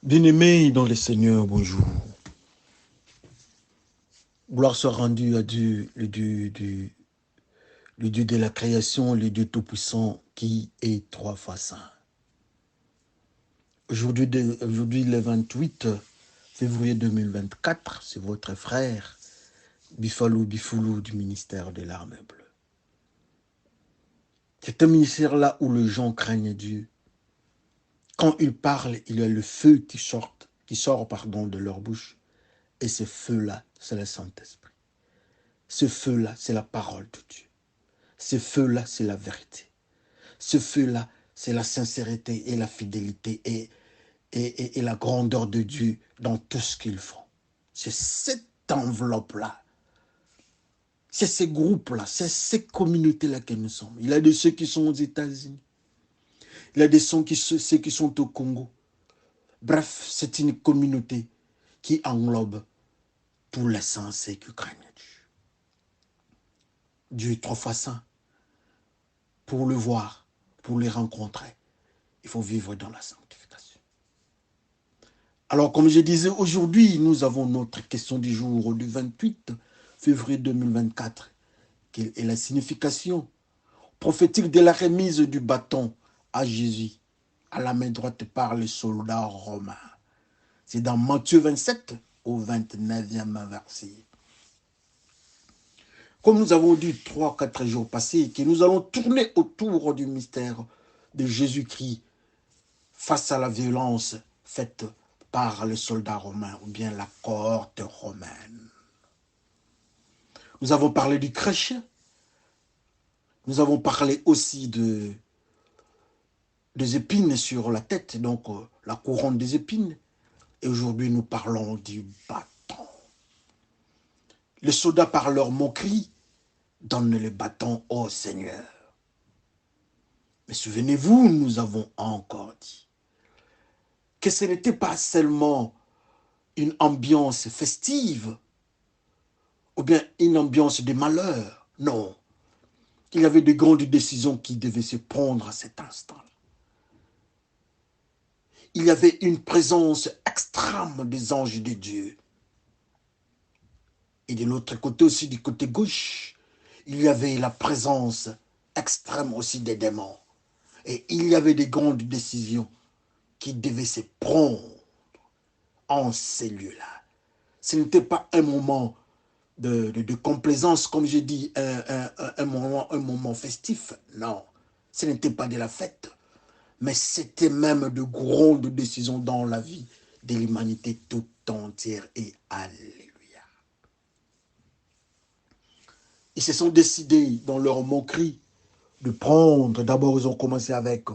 Bien-aimés dans le Seigneur, bonjour. Gloire soit rendue à Dieu, le Dieu de la création, le Dieu tout-puissant qui est trois fois saint. Aujourd'hui, le 28 février 2024, c'est votre frère, Bifalou Bifoulou du ministère de l'Armée Bleue. C'est un ministère-là où les gens craignent Dieu. Quand ils parlent, il y a le feu qui sort de leur bouche. Et ce feu-là, c'est le Saint-Esprit. Ce feu-là, c'est la parole de Dieu. Ce feu-là, c'est la vérité. Ce feu-là, c'est la sincérité et la fidélité et la grandeur de Dieu dans tout ce qu'ils font. C'est cette enveloppe-là. C'est ces groupes-là, c'est ces communautés-là que nous sommes. Il y a de ceux qui sont aux États-Unis. Il y a de ceux qui sont au Congo. Bref, c'est une communauté qui englobe tous les sensés qui craignent Dieu. Dieu est trois fois saint. Pour le voir, pour le rencontrer, il faut vivre dans la sanctification. Alors, comme je disais, aujourd'hui, nous avons notre question du jour du 28 février 2024, qui est la signification prophétique de la remise du bâton à Jésus, à la main droite par les soldats romains. C'est dans Matthieu 27 au 29e verset. Comme nous avons dit 3-4 jours passés, que nous allons tourner autour du mystère de Jésus-Christ face à la violence faite par les soldats romains ou bien la cohorte romaine. Nous avons parlé du crèche. Nous avons parlé aussi des épines sur la tête, donc la couronne des épines. Et aujourd'hui, nous parlons du bâton. Les soldats, par leur moquerie, donnent le bâton au Seigneur. Mais souvenez-vous, nous avons encore dit que ce n'était pas seulement une ambiance festive ou bien une ambiance de malheur. Non. Il y avait de grandes décisions qui devaient se prendre à cet instant-là. Il y avait une présence extrême des anges de Dieu. Et de l'autre côté aussi, du côté gauche, il y avait la présence extrême aussi des démons. Et il y avait des grandes décisions qui devaient se prendre en ces lieux-là. Ce n'était pas un moment de complaisance, comme j'ai dit, un moment festif. Non, ce n'était pas de la fête, mais c'était même de grandes décisions dans la vie de l'humanité tout entière. Et alléluia. Ils se sont décidés dans leur moquerie de prendre, d'abord ils ont commencé avec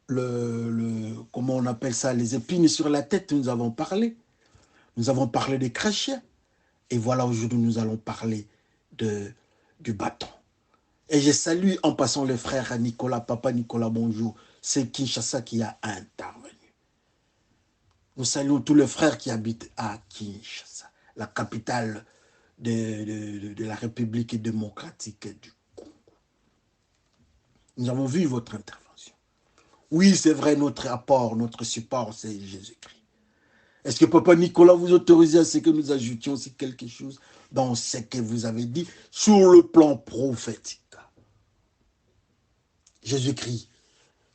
comment on appelle ça, les épines sur la tête, nous avons parlé. Nous avons parlé des crèches. Et voilà, aujourd'hui, nous allons parler du bâton. Et je salue en passant le frère Nicolas, papa Nicolas, bonjour. C'est Kinshasa qui a intervenu. Nous saluons tous les frères qui habitent à Kinshasa, la capitale de la République démocratique du Congo. Nous avons vu votre intervention. Oui, c'est vrai, notre apport, notre support, c'est Jésus-Christ. Est-ce que Papa Nicolas vous autorise à ce que nous ajoutions aussi quelque chose dans ce que vous avez dit sur le plan prophétique? Jésus-Christ,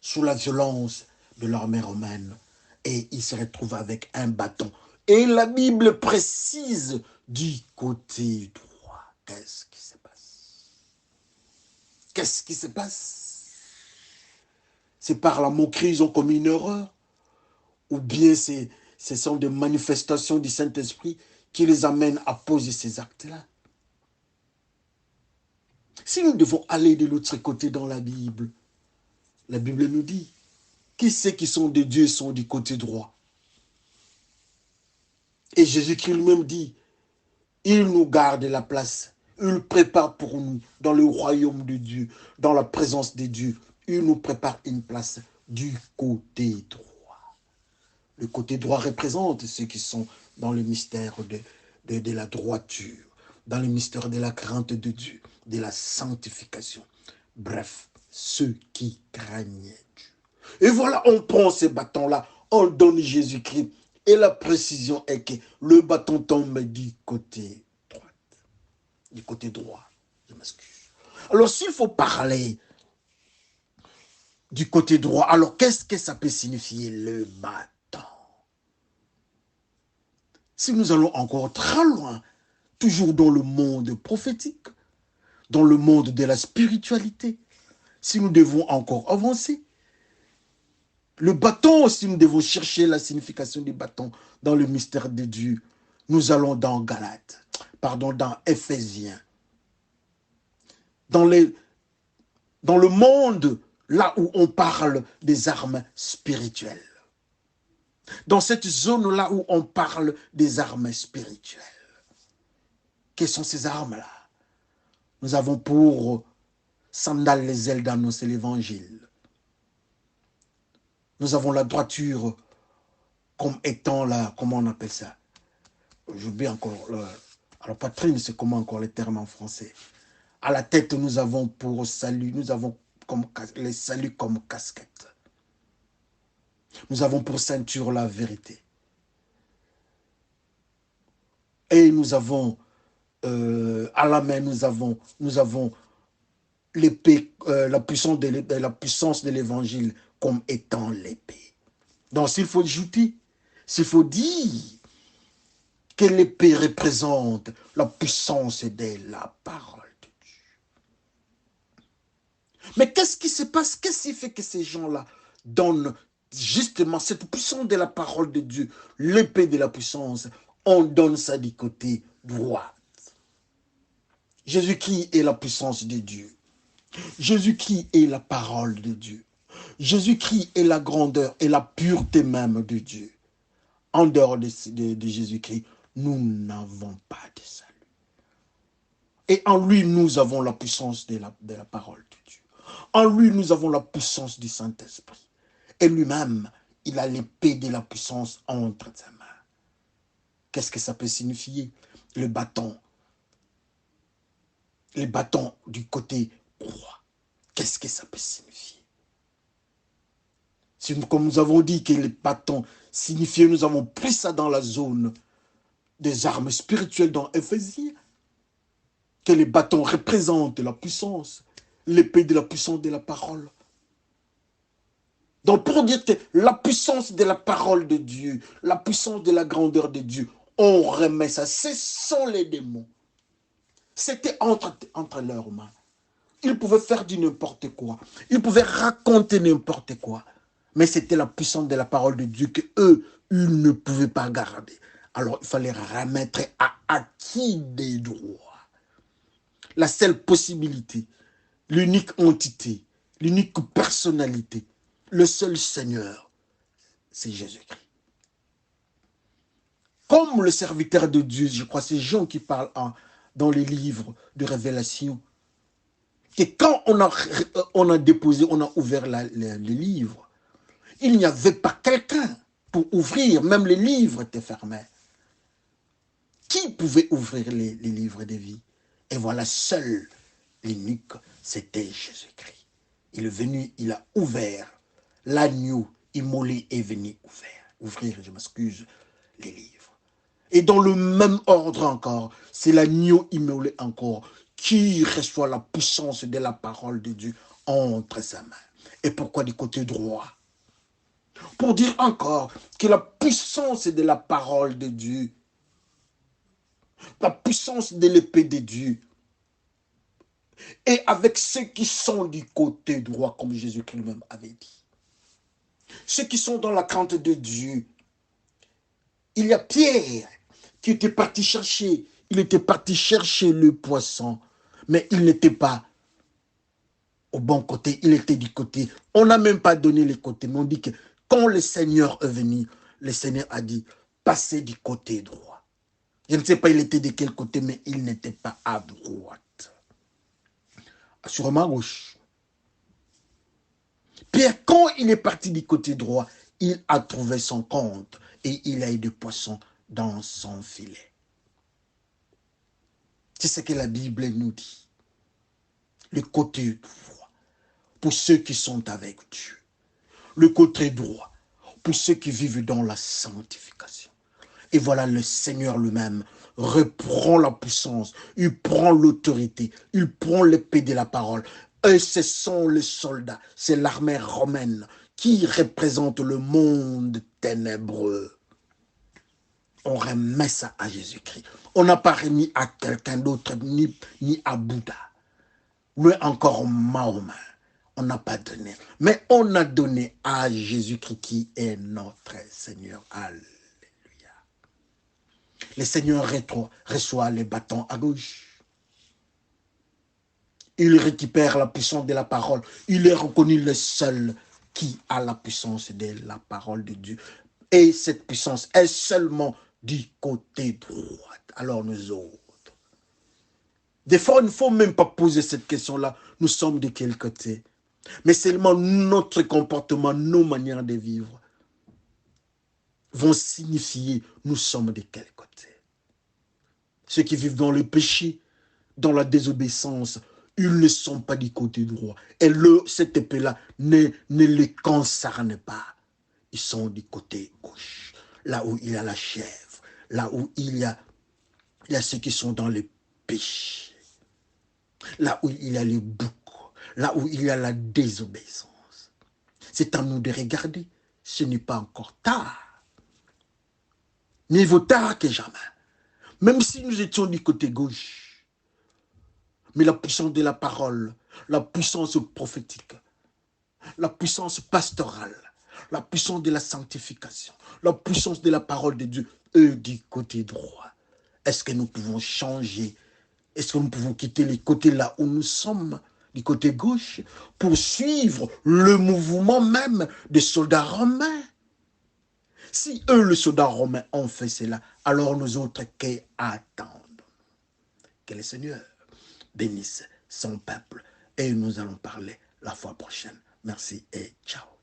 sous la violence de l'armée romaine, et il se retrouve avec un bâton. Et la Bible précise du côté droit. Qu'est-ce qui se passe? Qu'est-ce qui se passe? C'est par la moquerie, ils ont commis une erreur? Ou bien ce sont des manifestations du Saint-Esprit qui les amènent à poser ces actes-là? Si nous devons aller de l'autre côté dans la Bible nous dit, qui ceux qui sont de Dieu sont du côté droit? Et Jésus-Christ lui-même dit, il nous garde la place, il prépare pour nous dans le royaume de Dieu, dans la présence de Dieu. Il nous prépare une place du côté droit. Le côté droit représente ceux qui sont dans le mystère de la droiture, dans le mystère de la crainte de Dieu, de la sanctification. Bref, ceux qui craignent Dieu. Et voilà, on prend ces bâtons-là, on donne Jésus-Christ. Et la précision est que le bâton tombe du côté droit. Du côté droit. Je m'excuse. Alors, s'il faut parler du côté droit, alors qu'est-ce que ça peut signifier, le bâton? Si nous allons encore très loin, toujours dans le monde prophétique, dans le monde de la spiritualité, si nous devons encore avancer, le bâton, si nous devons chercher la signification du bâton dans le mystère de Dieu, nous allons dans dans Éphésiens. Dans le monde, là où on parle des armes spirituelles. Dans cette zone-là où on parle des armes spirituelles. Quelles sont ces armes-là? Nous avons pour sandales les ailes d'annoncer l'évangile. Nous avons la droiture comme étant la, comment on appelle ça? J'oublie encore. Alors, Patrine, c'est comment encore les termes en français? À la tête, nous avons pour salut, nous avons les saluts comme casquette. Nous avons pour ceinture la vérité. Et nous avons, à la main, nous avons l'épée, la puissance de l'évangile comme étant l'épée. Donc, s'il faut ajouter, s'il faut dire que l'épée représente la puissance de la parole de Dieu. Mais qu'est-ce qui se passe? Qu'est-ce qui fait que ces gens-là donnent justement cette puissance de la parole de Dieu, l'épée de la puissance, on donne ça du côté droit. Jésus-Christ est la puissance de Dieu. Jésus-Christ est la parole de Dieu. Jésus-Christ est la grandeur et la pureté même de Dieu. En dehors de Jésus-Christ, nous n'avons pas de salut. Et en lui, nous avons la puissance de la parole de Dieu. En lui, nous avons la puissance du Saint-Esprit. Et lui-même, il a l'épée de la puissance entre ses mains. Qu'est-ce que ça peut signifier? Le bâton. Le bâton du côté droit. Qu'est-ce que ça peut signifier? Comme nous avons dit que les bâtons signifiaient, nous avons pris ça dans la zone des armes spirituelles dans Éphésiens, que les bâtons représentent la puissance, l'épée de la puissance de la parole. Donc pour dire que la puissance de la parole de Dieu, la puissance de la grandeur de Dieu, on remet ça. Ce sont les démons. C'était entre leurs mains. Ils pouvaient faire du n'importe quoi. Ils pouvaient raconter n'importe quoi. Mais c'était la puissance de la parole de Dieu que eux, ils ne pouvaient pas garder. Alors il fallait remettre à acquis des droits. La seule possibilité, l'unique entité, l'unique personnalité, le seul Seigneur, c'est Jésus-Christ. Comme le serviteur de Dieu, je crois, c'est Jean qui parle dans les livres de Révélation, que quand on a déposé, on a ouvert les livres, il n'y avait pas quelqu'un pour ouvrir, même les livres étaient fermés. Qui pouvait ouvrir les livres de vie? Et voilà, seul, l'unique, c'était Jésus-Christ. Il est venu, il a ouvert, l'agneau immolé est venu ouvrir, je m'excuse, les livres. Et dans le même ordre encore, c'est l'agneau immolé encore qui reçoit la puissance de la parole de Dieu entre sa main. Et pourquoi du côté droit? Pour dire encore que la puissance de la parole de Dieu, la puissance de l'épée de Dieu, et avec ceux qui sont du côté droit, comme Jésus-Christ lui-même avait dit. Ceux qui sont dans la crainte de Dieu. Il y a Pierre qui était parti chercher, le poisson, mais il n'était pas au bon côté, il était du côté. On n'a même pas donné les côtés, mais on dit que quand le Seigneur est venu, le Seigneur a dit, passez du côté droit. Je ne sais pas il était de quel côté, mais il n'était pas à droite. Sur ma gauche. Pierre, quand il est parti du côté droit, il a trouvé son compte et il a eu des poissons dans son filet. C'est ce que la Bible nous dit. Le côté droit, pour ceux qui sont avec Dieu. Le côté droit, pour ceux qui vivent dans la sanctification. Et voilà, le Seigneur lui-même reprend la puissance, il prend l'autorité, il prend l'épée de la parole. Et ce sont les soldats, c'est l'armée romaine qui représente le monde ténébreux. On remet ça à Jésus-Christ. On n'a pas remis à quelqu'un d'autre, ni à Bouddha, ou encore Mahomet. On n'a pas donné. Mais on a donné à Jésus-Christ qui est notre Seigneur. Alléluia. Le Seigneur reçoit les bâtons à gauche. Il récupère la puissance de la parole. Il est reconnu le seul qui a la puissance de la parole de Dieu. Et cette puissance est seulement du côté droit. Alors nous autres. Des fois, il ne faut même pas poser cette question-là. Nous sommes de quel côté? Mais seulement notre comportement, nos manières de vivre vont signifier nous sommes de quel côté. Ceux qui vivent dans le péché, dans la désobéissance, ils ne sont pas du côté droit. Et cette épée-là ne les concerne pas. Ils sont du côté gauche, là où il y a la chèvre, là où il y a ceux qui sont dans le péché, là où il y a les boucs, là où il y a la désobéissance. C'est à nous de regarder. Ce n'est pas encore tard. Mieux vaut tard que jamais. Même si nous étions du côté gauche. Mais la puissance de la parole, la puissance prophétique, la puissance pastorale, la puissance de la sanctification, la puissance de la parole de Dieu, eux du côté droit. Est-ce que nous pouvons changer? Est-ce que nous pouvons quitter les côtés là où nous sommes, du côté gauche, pour suivre le mouvement même des soldats romains? Si eux, les soldats romains, ont fait cela, alors nous autres, qu'attendons? Que le Seigneur bénisse son peuple. Et nous allons parler la fois prochaine. Merci et ciao.